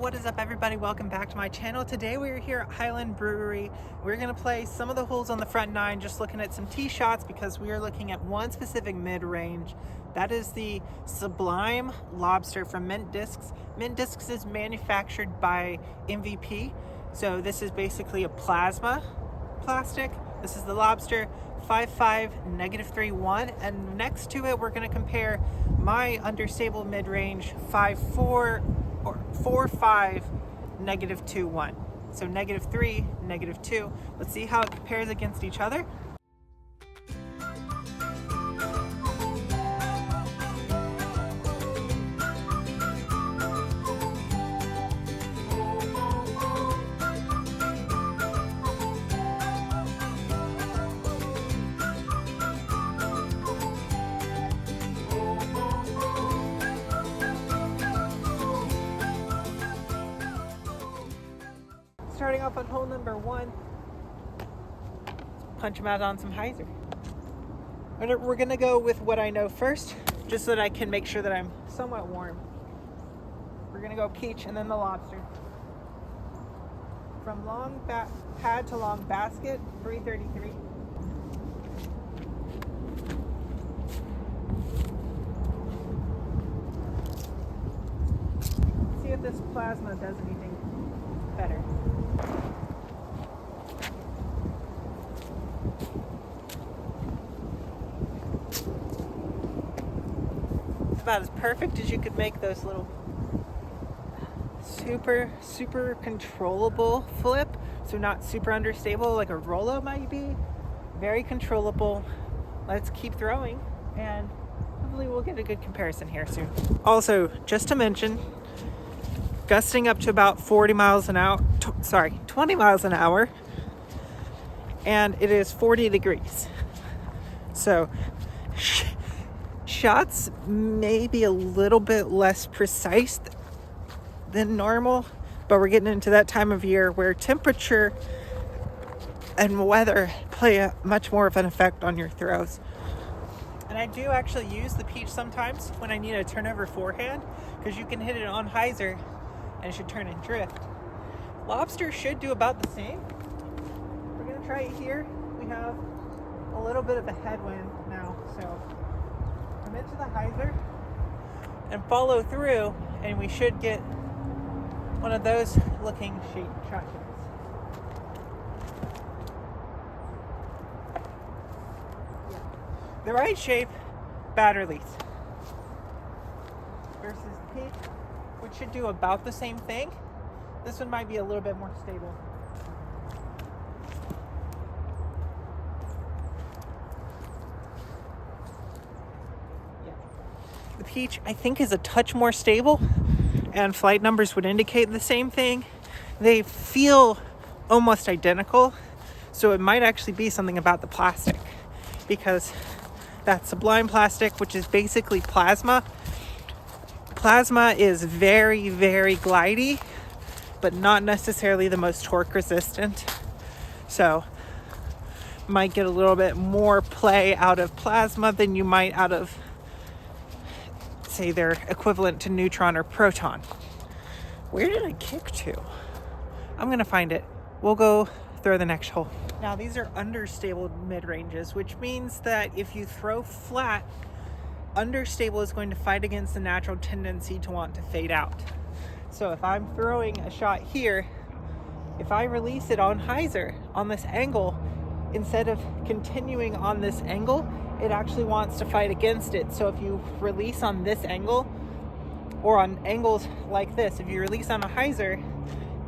What is up, everybody? Welcome back to my channel. Today we're here at Highland Brewery. We're going to play some of the holes on the front nine, just looking at some tee shots because we are looking at one specific mid-range. That is the Sublime Lobster from Mint Discs. Mint Discs is manufactured by MVP. So this is basically a plasma plastic. This is the Lobster 5.5 -3.1, and next to it we're going to compare my understable mid-range 5.4 or 4.5 -2.1. So -3, -2. Let's see how it compares against each other. Starting off on hole number one, punch them out on some hyzer. We're gonna go with what I know first, just so that I can make sure that I'm somewhat warm. We're gonna go peach and then the lobster. From long pad to long basket, 333. See if this plasma does anything better. It's about as perfect as you could make those little super controllable flip. So not super understable like a Rolo might be. Very controllable. Let's keep throwing and hopefully we'll get a good comparison here soon. Also, just to mention, gusting up to about 20 miles an hour, and it is 40 degrees. So shots may be a little bit less precise than normal, but we're getting into that time of year where temperature and weather play a much more of an effect on your throws. And I do actually use the peach sometimes when I need a turnover forehand, because you can hit it on hyzer and it should turn and drift. Lobster should do about the same. We're gonna try it here. We have a little bit of a headwind now, so come into the hyzer and follow through, and we should get one of those looking shot shapes. The right shape, bad release. Versus the peach, which should do about the same thing. This one might be a little bit more stable. Yeah. The peach, I think, is a touch more stable, and flight numbers would indicate the same thing. They feel almost identical, so it might actually be something about the plastic, because that Sublime plastic, which is basically plasma. Plasma is very glidey, but not necessarily the most torque resistant. So might get a little bit more play out of plasma than you might out of, say, their equivalent to neutron or proton. Where did I kick to? I'm gonna find it. We'll go throw the next hole. Now these are understable mid-ranges, which means that if you throw flat, understable is going to fight against the natural tendency to want to fade out. So if I'm throwing a shot here, if I release it on hyzer on this angle, instead of continuing on this angle, it actually wants to fight against it. So if you release on this angle, or on angles like this, if you release on a hyzer,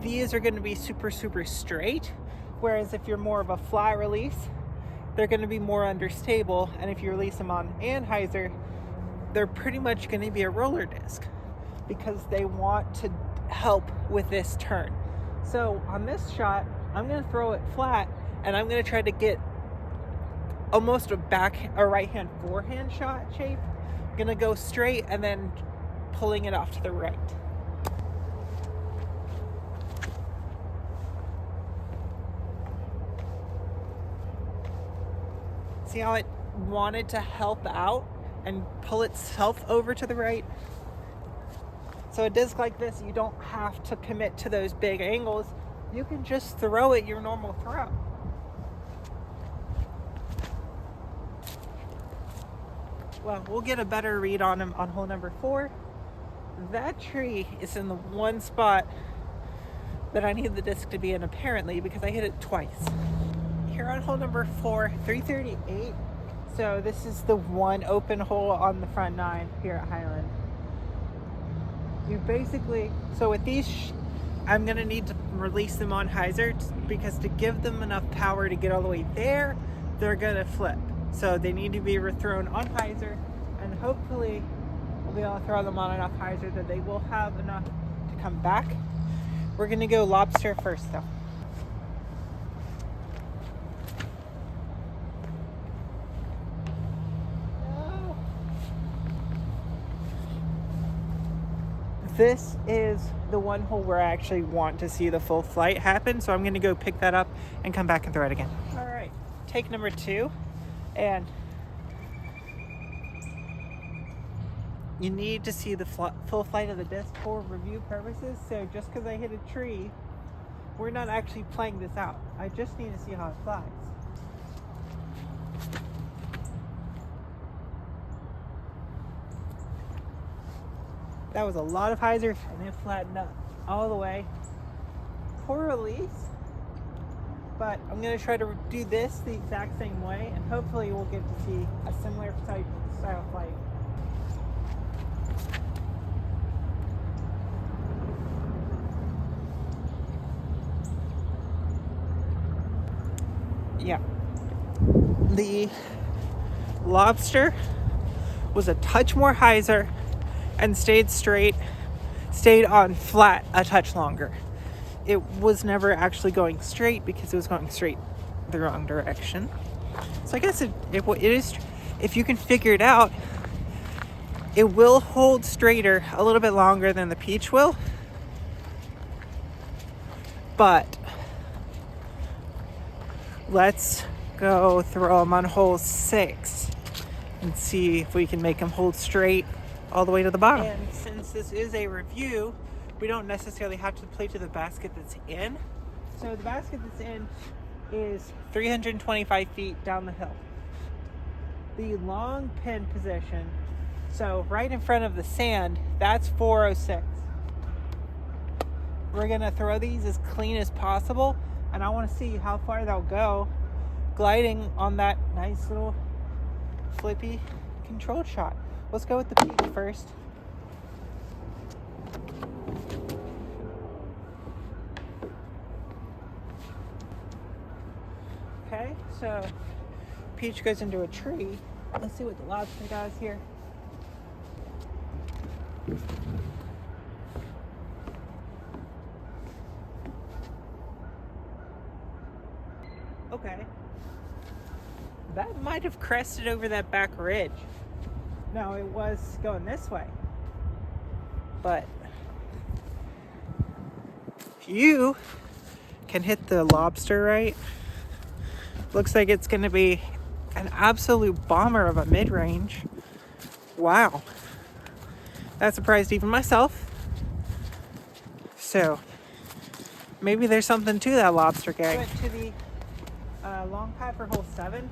these are going to be super straight. Whereas if you're more of a flat release, they're going to be more understable. And if you release them on anhyzer, they're pretty much going to be a roller disc, because they want to help with this turn. So on this shot, I'm going to throw it flat, and I'm going to try to get almost a right hand forehand shot shape. I'm going to go straight and then pulling it off to the right. See how it wanted to help out and pull itself over to the right? So a disc like this, you don't have to commit to those big angles. You can just throw it your normal throw. Well, we'll get a better read on him on hole number 4. That tree is in the one spot that I need the disc to be in, apparently, because I hit it twice. Here on hole number 4, 338. So this is the one open hole on the front 9 here at Highland. You basically, so with these, I'm gonna need to release them on hyzer because to give them enough power to get all the way there, they're gonna flip. So they need to be thrown on hyzer, and hopefully we'll be able to throw them on enough hyzer that they will have enough to come back. We're gonna go lobster first though. This is the one hole where I actually want to see the full flight happen, so I'm gonna go pick that up and come back and throw it again. All right, take number 2, and you need to see the full flight of the disc for review purposes. So just because I hit a tree, we're not actually playing this out. I just need to see how it flies. That was a lot of hyzer, and it flattened up all the way. Poor release, but I'm gonna try to do this the exact same way, and hopefully we'll get to see a similar style flight. Yeah, the lobster was a touch more hyzer and stayed straight, stayed on flat a touch longer. It was never actually going straight because it was going straight the wrong direction. So I guess it is, if you can figure it out, it will hold straighter a little bit longer than the peach will. But let's go throw them on hole 6 and see if we can make them hold straight all the way to the bottom. And since this is a review, we don't necessarily have to play to the basket that's in. So the basket that's in is 325 feet down the hill. The long pin position, so right in front of the sand, that's 406. We're gonna throw these as clean as possible, and I wanna see how far they'll go gliding on that nice little flippy controlled shot. Let's go with the peach first. Okay, so peach goes into a tree. Let's see what the lobster does here. Okay. That might have crested over that back ridge. No, it was going this way. But if you can hit the lobster right, looks like it's going to be an absolute bomber of a mid-range. Wow. That surprised even myself. So maybe there's something to that lobster gag. Went to the long pad for hole 7.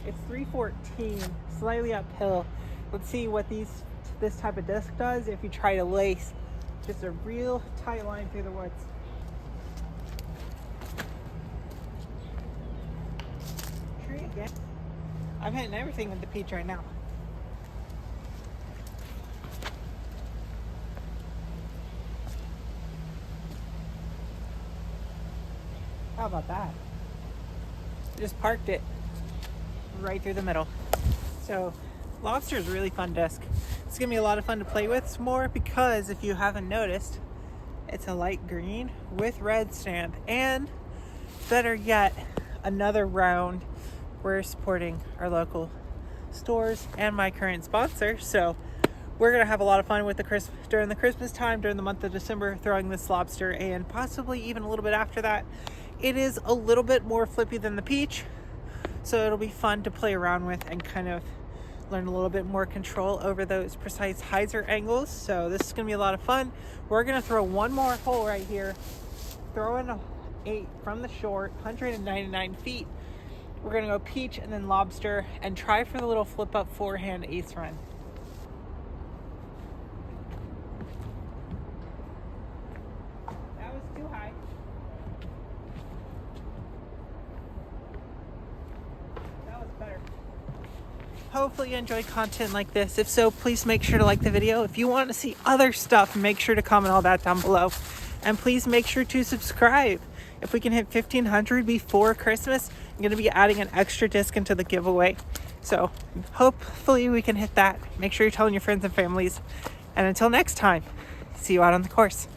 It's 314, slightly uphill. Let's see what this type of disc does if you try to lace just a real tight line through the woods. Tree again. I'm hitting everything with the peach right now. How about that? Just parked it right through the middle. So lobster is a really fun disc. It's gonna be a lot of fun to play with some more because if you haven't noticed, it's a light green with red stamp, and better yet, another round. We're supporting our local stores and my current sponsor, so we're gonna have a lot of fun with during the Christmas time, during the month of December, throwing this lobster, and possibly even a little bit after that. It is a little bit more flippy than the peach, so it'll be fun to play around with and kind of learn a little bit more control over those precise hyzer angles. So this is going to be a lot of fun. We're going to throw one more hole right here, throw in a 8 from the short, 199 feet. We're going to go peach and then lobster and try for the little flip up forehand ace run. That was too high. That was better. Hopefully you enjoy content like this. If so, please make sure to like the video. If you want to see other stuff, make sure to comment all that down below. And please make sure to subscribe. If we can hit 1,500 before Christmas, I'm going to be adding an extra disc into the giveaway. So hopefully we can hit that. Make sure you're telling your friends and families. And until next time, see you out on the course.